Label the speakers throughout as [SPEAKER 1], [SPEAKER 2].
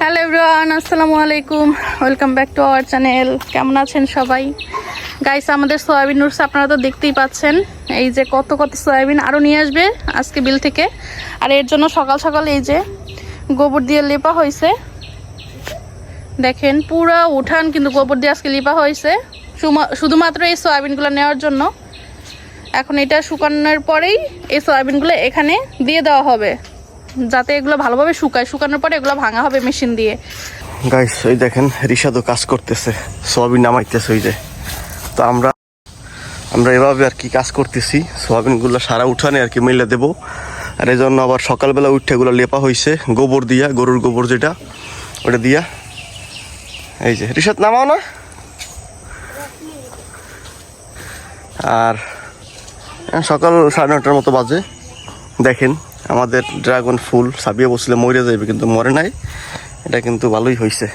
[SPEAKER 1] Hello everyone, আসসালামু আলাইকুম। Welcome back to our channel. কেমন আছেন সবাই? গাইস, আমাদের সয়াবিন উঠছে, আপনারা তো দেখতেই পাচ্ছেন। এই যে কত কত সয়াবিন আরও নিয়ে আসবে আজকে বিল থেকে। আর এর জন্য সকাল সকাল এই যে গোবর দিয়ে লেপা হয়েছে। দেখেন পুরা উঠান কিন্তু গোবর দিয়ে আজকে লেপা হয়েছে, শুধুমাত্র এই সয়াবিনগুলো নেওয়ার জন্য। এখন এটা শুকানোর পরেই এই সয়াবিনগুলো এখানে দিয়ে দেওয়া হবে, যাতে এগুলো ভালোভাবে শুকায়। শুকানোর পরে এগুলো ভাঙা হবে মেশিন দিয়ে।
[SPEAKER 2] গাইস, ওই দেখেন রিশাদও কাজ করতেছে, সোয়াবিন নামাইতেছে। ওই যে তো আমরা এভাবে আর কি কাজ করতেছি, সোয়াবিনগুলো সারা উঠানে আর কি মেলে দেবো। আর এই জন্য আবার সকালবেলা উঠে এগুলো লেপা হয়েছে গোবর দিয়া, গরুর গোবর যেটা, ওটা দিয়া। এই যে রিশাদ নামাও না। আর সকাল 9:30 মতো বাজে। দেখেন আমাদের ড্রাগন ফুল সাবিয়ে বসলে মরে যাবে, কিন্তু মরে নাই। এটা কিন্তু ভালোই হয়েছে।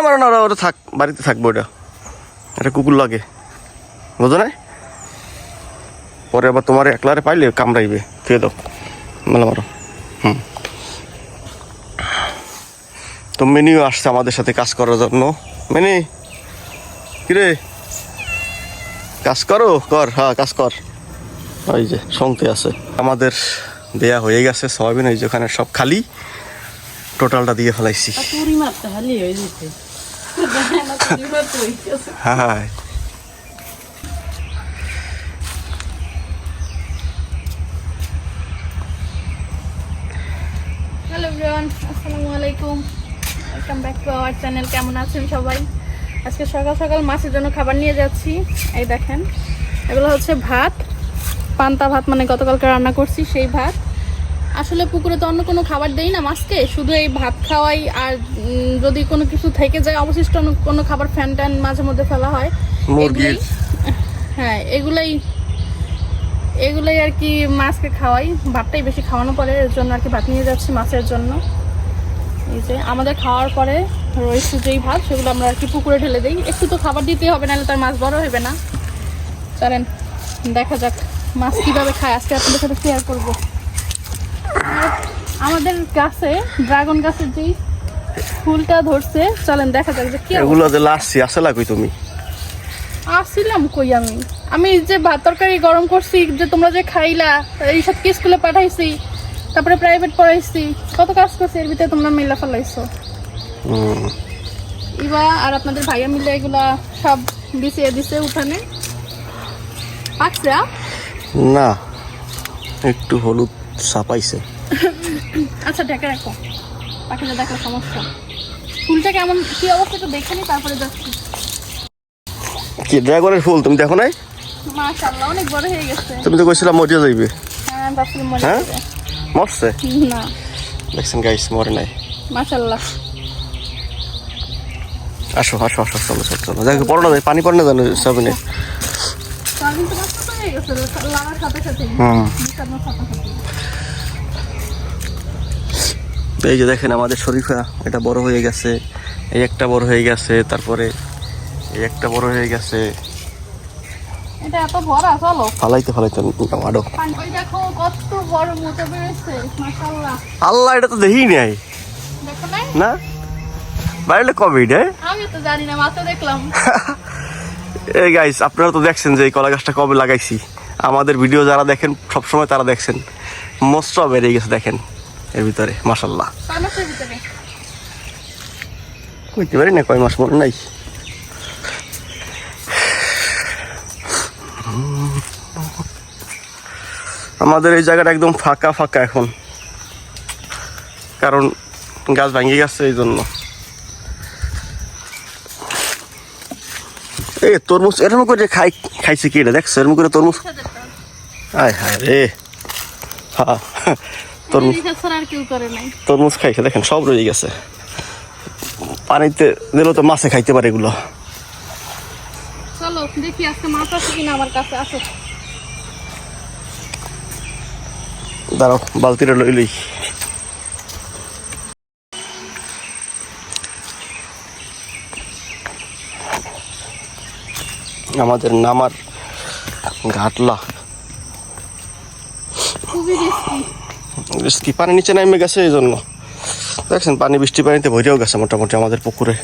[SPEAKER 2] মারো না, ওটা থাক, বাড়িতে থাকবো। এটা কুকুর লাগে, বুঝো না? পরে আবার তোমার একলারে পাইলে কামড়াইবে, খেয়ে দাও, মেলা মারো। তো মিনিও আসছে আমাদের সাথে কাজ করার জন্য। মিনি, কিরে কাজ করো? কর, হ্যাঁ কাজ কর। ওই যে শুনতে আছে। আমাদের দেয়া হয়ে গেছে সয়াবিন, এই যে ওখানে সব খালি, টোটালটা দিয়ে ফেলাইছি। হ্যাঁ,
[SPEAKER 1] হ্যালো এভরিওয়ান, আসসালামু আলাইকুম। Welcome back to our channel. কেমন আছেন সবাই? আজকে সকাল সকাল মাছের জন্য খাবার নিয়ে যাচ্ছি। এই দেখেন, এগুলো হচ্ছে ভাত, পান্তা ভাত, মানে গতকালকে রান্না করছি সেই ভাত। আসলে পুকুরে তো অন্য কোনো খাবার দেই না মাছকে, শুধু এই ভাত খাওয়াই। আর যদি কোনো কিছু থেকে যায় অবশিষ্ট কোনো খাবার ফ্যান ট্যান মাঝে মধ্যে ফেলা হয়,
[SPEAKER 2] মুরগির।
[SPEAKER 1] হ্যাঁ এগুলাই আর কি মাছকে খাওয়াই। ভাতটাই বেশি খাওয়ানো পড়ে, এর জন্য আর কি ভাত নিয়ে যাচ্ছি মাছের জন্য। এই যে আমাদের খাওয়ার পরে রয়েছে যেই ভাত, সেগুলো আমরা আর কি পুকুরে ঢেলে দিই। একটু তো খাবার দিতে হবে, নাহলে তার মাছ বড় হবে না। চলেন দেখা যাক মাছ কিভাবে খায়, আজকে আপনাদের সাথে শেয়ার করবো। আমাদের গাছে, ড্রাগন গাছের যেই ফুলটা ধরছে, চলেন দেখা যাক যে কি।
[SPEAKER 2] এগুলো যে লাসছি আসলে কই তুমি?
[SPEAKER 1] আসছিলাম কই আমি যে ভাত তরকারি গরম করছি, যে তোমরা যে খাইলা, এই সব কি স্কুলে পাঠাইছি, তারপরে প্রাইভেট পড়াইছি, কত কাজ করছি, এর ভিতরে তোমরা মিলা ফেলাইছো। ইবা আর আপনাদের ভাইয়া মিলে এগুলা সব বিছিয়ে দিছে উঠানে। পাকছে
[SPEAKER 2] না, একটু হলুদ ছাপাইছে।
[SPEAKER 1] আচ্ছা ঢেকে রাখো, পাখিটা দেখো সমস্যা। ফুলটা কেমন কি অবস্থা একটু দেখে নি, তারপরে যাচ্ছি।
[SPEAKER 2] কি ড্রাগনের ফুল তুমি দেখো নাই?
[SPEAKER 1] মাশাআল্লাহ, অনেক বড় হয়ে গেছে।
[SPEAKER 2] তুমি তো কইছিলা মরিয়া যাইবে।
[SPEAKER 1] হ্যাঁ, ভাবছিলাম মরে
[SPEAKER 2] হ্যাঁ,
[SPEAKER 1] যাবে।
[SPEAKER 2] মরছে
[SPEAKER 1] না,
[SPEAKER 2] দেখছেন গাইস, মরে নাই।
[SPEAKER 1] মাশাআল্লাহ।
[SPEAKER 2] আসো, চলো। দেখো পড়ো না, পানি পড়ে না জানো সাবিনে।
[SPEAKER 1] সয়াবিন তো নষ্ট হয়ে গেছে লাগার সাথে সাথে। মিশানোর সাথে সাথে।
[SPEAKER 2] এই যে দেখেন আমাদের শরীফা, এটা বড় হয়ে গেছে, এই একটা বড় হয়ে গেছে, তারপরে এই একটা বড় হয়ে গেছে।
[SPEAKER 1] এটা এত বড়, চলো
[SPEAKER 2] ফালাইতে মাডো।
[SPEAKER 1] ওই দেখো কত বড় মোটা বেরোচ্ছে, মাশাআল্লাহ।
[SPEAKER 2] আল্লাহ, এটা তো দেখি নাই।
[SPEAKER 1] দেখো নাই?
[SPEAKER 2] না, বাইরে কবে এটা?
[SPEAKER 1] আমি তো জানি না, মাত্র দেখলাম।
[SPEAKER 2] এই গাইস, আপনারা তো দেখছেন যে এই কলা গাছটা কবে লাগাইছি। আমাদের ভিডিও যারা দেখেন সবসময় তারা দেখছেন, মস্ত বেড়ে গেছে দেখেন এর ভিতরে, মাশাআল্লাহ।
[SPEAKER 1] কয় মাসের ভিতরে?
[SPEAKER 2] কইতে পারি না কয় মাস, মনে নাই। আমাদের এই জায়গাটা একদম ফাঁকা এখন, কারণ গাছ ভাঙে গেছে এই জন্য। এই তরমুজ এরকম করে খাইছে কি এটা দেখছো? এরকম করে তরমুজ, আয় হায় রে। হ্যাঁ, তরমুজ খাইছে দেখেন, সব রয়ে গেছে। পানিতে দিলে তো মাছে খাইতে পারে এগুলো।
[SPEAKER 1] চলো দেখি আজকে মাছ আছে কিনা আমার কাছে। আসো,
[SPEAKER 2] দাঁড়াও, বালতিটা লইলই। আমাদের নামার ঘাটলা
[SPEAKER 1] খুবই রিস্কি।
[SPEAKER 2] রিস্কি, পানি নিচে নামে গেছে এই জন্য দেখছেন, পানি বৃষ্টি পানিতে ভরেও গেছে মোটামুটি আমাদের পুকুরে।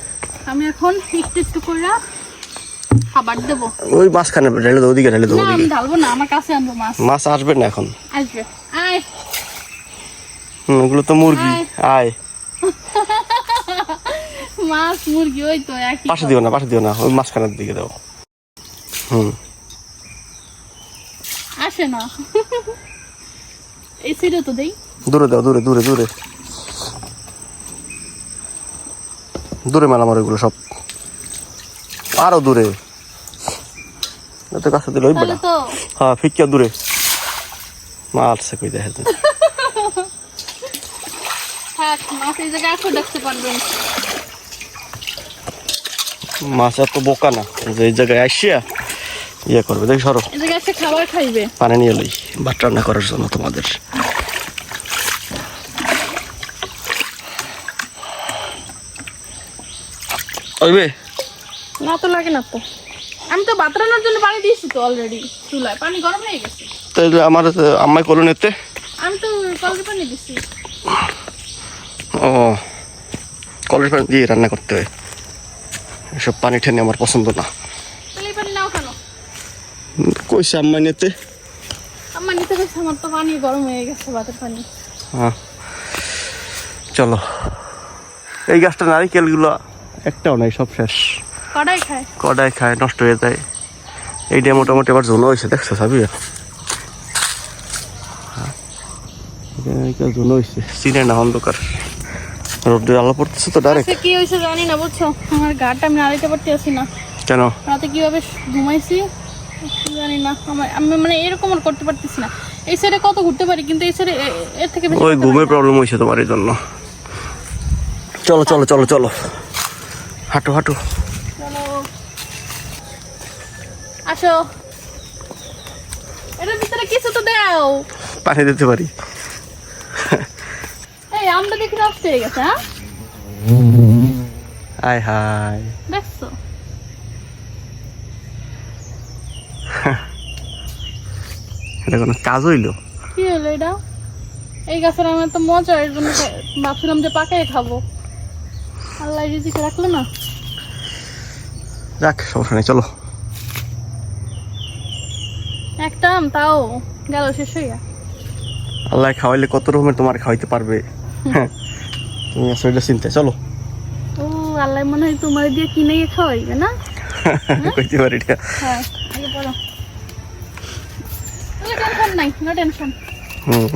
[SPEAKER 1] আমি এখন একটু একটু করে খাবার দেবো।
[SPEAKER 2] ওই মাছখানে ঢেলে দেবো, ওদিকে ঢেলে দেবো।
[SPEAKER 1] না আমি ঢালবো না, আমার কাছে আনবো মাছ।
[SPEAKER 2] মাছ আসবে না এখন,
[SPEAKER 1] আসবে। আয়
[SPEAKER 2] ওগুলো তো মুরগি।
[SPEAKER 1] আয়।
[SPEAKER 2] আয়,
[SPEAKER 1] মাছ মুরগি ওই তো একই।
[SPEAKER 2] পাশে দিও না, পাশে দিও না, ওই মাঝখানের দিকে দাও।
[SPEAKER 1] আসে না। এই সাইডে তো দেই।
[SPEAKER 2] দূরে দাও, দূরে দূরে দূরে দূরে মেলা আমার ওইগুলো সব, আরো দূরে। এত কাছে দিল ওই বেটা।
[SPEAKER 1] তো
[SPEAKER 2] হ্যাঁ ফিক্কা দূরে মারছে কই দেখে।
[SPEAKER 1] থাক, মাছ এই জায়গায় আসো, দেখতে পারবেন।
[SPEAKER 2] মাছ এত বোকা না যে এই জায়গায় আসিয়া ইয়ে করবে। দেখি সরো,
[SPEAKER 1] এই জায়গায় এসে খাবার খাইবে।
[SPEAKER 2] পানি নিয়ে লই ভাত রান্না করার জন্য তোমাদের। ওইবে
[SPEAKER 1] না তো লাগে না তো, আমি তো ভাত রান্নার জন্য পানি দিয়েছি তো অলরেডি, চুলায় পানি গরম হয়ে গেছে।
[SPEAKER 2] তাই আমার আম্মাই করলো নিতে।
[SPEAKER 1] আমি তো কলের পানি দিছি।
[SPEAKER 2] ও, কলের পানি দিয়ে রান্না করতে হয়, এসব পানি ঠেনে আমার পছন্দ না।
[SPEAKER 1] তাহলে এই পানি নাও কেন?
[SPEAKER 2] কইছে আম্মাই নিতে।
[SPEAKER 1] আমার নিতে গেছে, আমার তো পানি গরম হয়ে গেছে, ভাতের পানি।
[SPEAKER 2] হ্যাঁ চলো। এই গাছটা নারিকেলগুলো একটাও নাই, সব শেষ।
[SPEAKER 1] কড়াই খায়।
[SPEAKER 2] কডাই খায়, নষ্ট হয়ে যায়। এইটা মোটামুটি আবার ঝোনো হয়েছে, দেখছো সাবি? ঝোনো হয়েছে, চিনে না অন্ধকার, রোদ্রের আলো পড়তেছে তো ডাইরেক্ট।
[SPEAKER 1] আজকে কি হয়েছে জানি না, বুঝছো, আমার গাটা আমি নাড়াইতে পারতেছি না।
[SPEAKER 2] কেন?
[SPEAKER 1] রাতে কিভাবে ঘুমাইছি জানি না, আমি মানে এরকম আর করতে পারতেছি না। এই সাইডে কত ঘুরতে পারি, কিন্তু এই সাইডে এর থেকে বেশি
[SPEAKER 2] ওই ঘুমের প্রবলেম হয়েছে তোমার, এই জন্য। চলো চলো চলো চলো, হাঁটো হাঁটো।
[SPEAKER 1] চলো আসো, এটার ভিতরে কিছু তো দাও।
[SPEAKER 2] পানি দিতে পারি।
[SPEAKER 1] এই আমরা দেখি নষ্ট হয়ে গেছে। হ্যাঁ
[SPEAKER 2] হাই হাই,
[SPEAKER 1] দেখছো?
[SPEAKER 2] এটা কোনো কাজ হইলো?
[SPEAKER 1] কি হলো এটা? এই গাছের আমার তো মজা, এর জন্য ভাবছিলাম যে পাকাই খাবো। আল্লাহ রিজিকে রাখলো না।
[SPEAKER 2] যাক, সমস্যা নেই, চলো।
[SPEAKER 1] একটা আম তাও গেল শেষ হইয়া।
[SPEAKER 2] আল্লাহ খাওয়াইলে কত রকমের তোমার খাওয়াইতে পারবে। তুমি আসো এটা চিন্তা, চলো।
[SPEAKER 1] ও আল্লাহ মনে হয় তোমার দিয়ে কিনে খাওয়াইবে না?
[SPEAKER 2] কইতে পারি এটা।
[SPEAKER 1] হ্যাঁ আগে পড়ো, টেনশন নাই, নো টেনশন।
[SPEAKER 2] হুম